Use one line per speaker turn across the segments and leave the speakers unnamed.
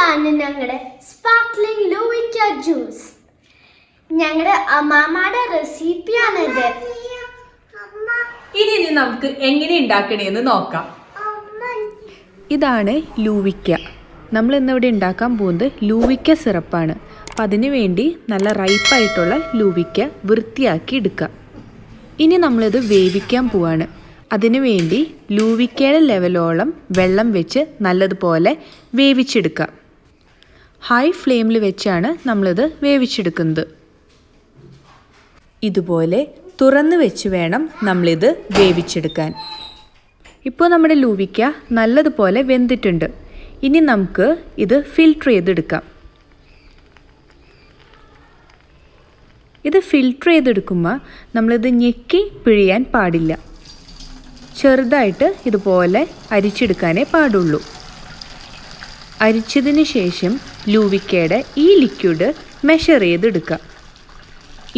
ഇതാണ് ഞങ്ങളുടെ sparkling ലൂവിക്ക juice. ഞങ്ങളുടെ അമ്മാമ്മയുടെ റെസിപ്പിയാണിത്.
ഇനി നമുക്ക് എങ്ങനെ ഉണ്ടാക്കണേന്ന് നോക്കാം. ഇതാണ് ലൂവിക്ക. നമ്മൾ ഇന്നിവിടെ ഉണ്ടാക്കാൻ പോകുന്നത് ലൂവിക്ക സിറപ്പാണ്. അപ്പം അതിനു വേണ്ടി നല്ല റൈപ്പായിട്ടുള്ള ലൂവിക്ക വൃത്തിയാക്കി എടുക്കുക. ഇനി നമ്മളിത് വേവിക്കാൻ പോവാണ്. അതിനു വേണ്ടി ലൂവിക്കയുടെ ലെവലോളം വെള്ളം വെച്ച് നല്ലതുപോലെ വേവിച്ചെടുക്കുക. ഹൈ ഫ്ലെയിമിൽ വെച്ചാണ് നമ്മളിത് വേവിച്ചെടുക്കുന്നത്. ഇതുപോലെ തുറന്ന് വെച്ച് വേണം നമ്മളിത് വേവിച്ചെടുക്കാൻ. ഇപ്പോൾ നമ്മുടെ ലൂവിക്ക നല്ലതുപോലെ വെന്തിട്ടുണ്ട്. ഇനി നമുക്ക് ഇത് ഫിൽറ്റർ ചെയ്തെടുക്കാം. ഇത് ഫിൽറ്റർ ചെയ്തെടുക്കുമ്പോൾ നമ്മളിത് ഞെക്കി പിഴിയാൻ പാടില്ല. ചെറുതായിട്ട് ഇതുപോലെ അരിച്ചെടുക്കാനേ പാടുള്ളൂ. അരിച്ചതിന് ശേഷം ലൂവിക്കയുടെ ഈ ലിക്വിഡ് മെഷർ ചെയ്തെടുക്കുക.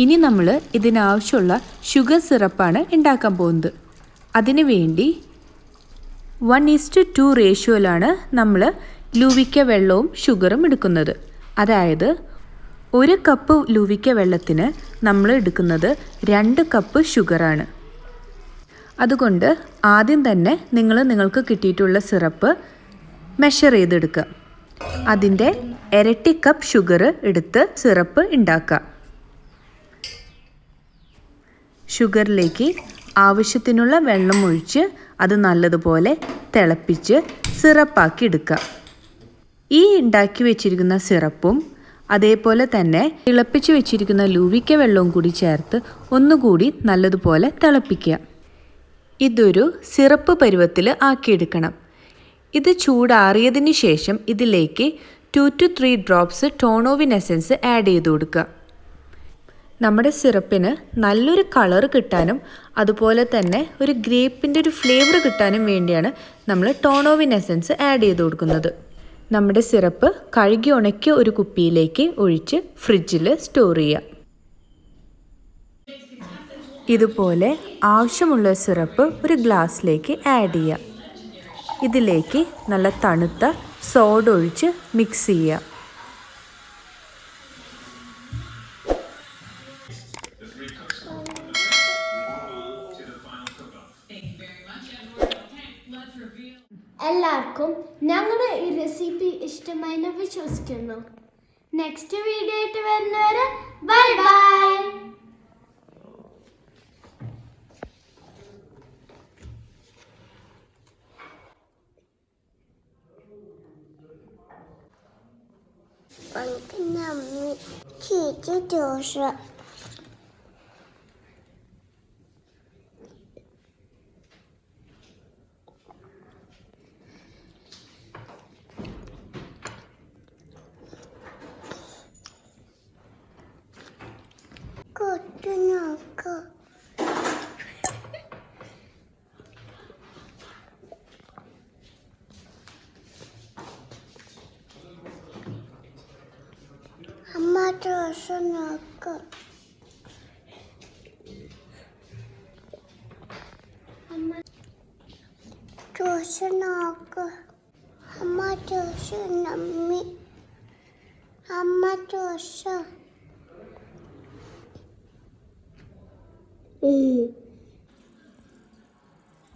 ഇനി നമ്മൾ ഇതിനാവശ്യമുള്ള ഷുഗർ സിറപ്പാണ് ഉണ്ടാക്കാൻ പോകുന്നത്. അതിനു വേണ്ടി 1:2 റേഷ്യോയിലാണ് നമ്മൾ ലൂവിക്ക വെള്ളവും ഷുഗറും എടുക്കുന്നത്. അതായത് 1 കപ്പ് ലൂവിക്ക വെള്ളത്തിന് നമ്മൾ എടുക്കുന്നത് 2 കപ്പ് ഷുഗറാണ്. അതുകൊണ്ട് ആദ്യം തന്നെ നിങ്ങൾക്ക് കിട്ടിയിട്ടുള്ള സിറപ്പ് മെഷർ ചെയ്തെടുക്കുക. അതിൻ്റെ ഇരട്ടി കപ്പ് ഷുഗർ എടുത്ത് സിറപ്പ് ഉണ്ടാക്കുക. ഷുഗറിലേക്ക് ആവശ്യത്തിനുള്ള വെള്ളം ഒഴിച്ച് അത് നല്ലതുപോലെ തിളപ്പിച്ച് സിറപ്പാക്കി എടുക്കുക. ഈ ഉണ്ടാക്കി വെച്ചിരിക്കുന്ന സിറപ്പും അതേപോലെ തന്നെ തിളപ്പിച്ച് വെച്ചിരിക്കുന്ന ലൂവിക്ക വെള്ളവും കൂടി ചേർത്ത് ഒന്നുകൂടി നല്ലതുപോലെ തിളപ്പിക്കുക. ഇതൊരു സിറപ്പ് പരുവത്തിൽ ആക്കിയെടുക്കണം. ഇത് ചൂടാറിയതിന് ശേഷം ഇതിലേക്ക് 2 to 3 ഡ്രോപ്സ് ടോണോവിൻ എസൻസ് ആഡ് ചെയ്ത് കൊടുക്കുക. നമ്മുടെ സിറപ്പിന് നല്ലൊരു കളർ കിട്ടാനും അതുപോലെ തന്നെ ഒരു ഗ്രേപ്പിൻ്റെ ഒരു ഫ്ലേവർ കിട്ടാനും വേണ്ടിയാണ് നമ്മൾ ടോണോവിൻ എസൻസ് ആഡ് ചെയ്ത് കൊടുക്കുന്നത്. നമ്മുടെ സിറപ്പ് കഴുകി ഉണക്കിയ ഒരു കുപ്പിയിലേക്ക് ഒഴിച്ച് ഫ്രിഡ്ജിൽ സ്റ്റോർ ചെയ്യുക. ഇതുപോലെ ആവശ്യമുള്ള സിറപ്പ് ഒരു ഗ്ലാസ്സിലേക്ക് ആഡ് ചെയ്യുക. ഇതിലേക്ക് നല്ല തണുത്ത സോഡ ഒഴിച്ച് മിക്സ് ചെയ്യുക.
എല്ലാവർക്കും ഞങ്ങളുടെ ഈ റെസിപ്പി ഇഷ്ടമായി വിശ്വസിക്കുന്നു. നെക്സ്റ്റ് വീഡിയോ ആയിട്ട് വരുന്നവരെ ബൈ ബൈ. അമ്മ ദോശ നോക്ക്. ദോശ നോക്ക്. അമ്മ ദോശ നമ്മി. അമ്മ ദോശ.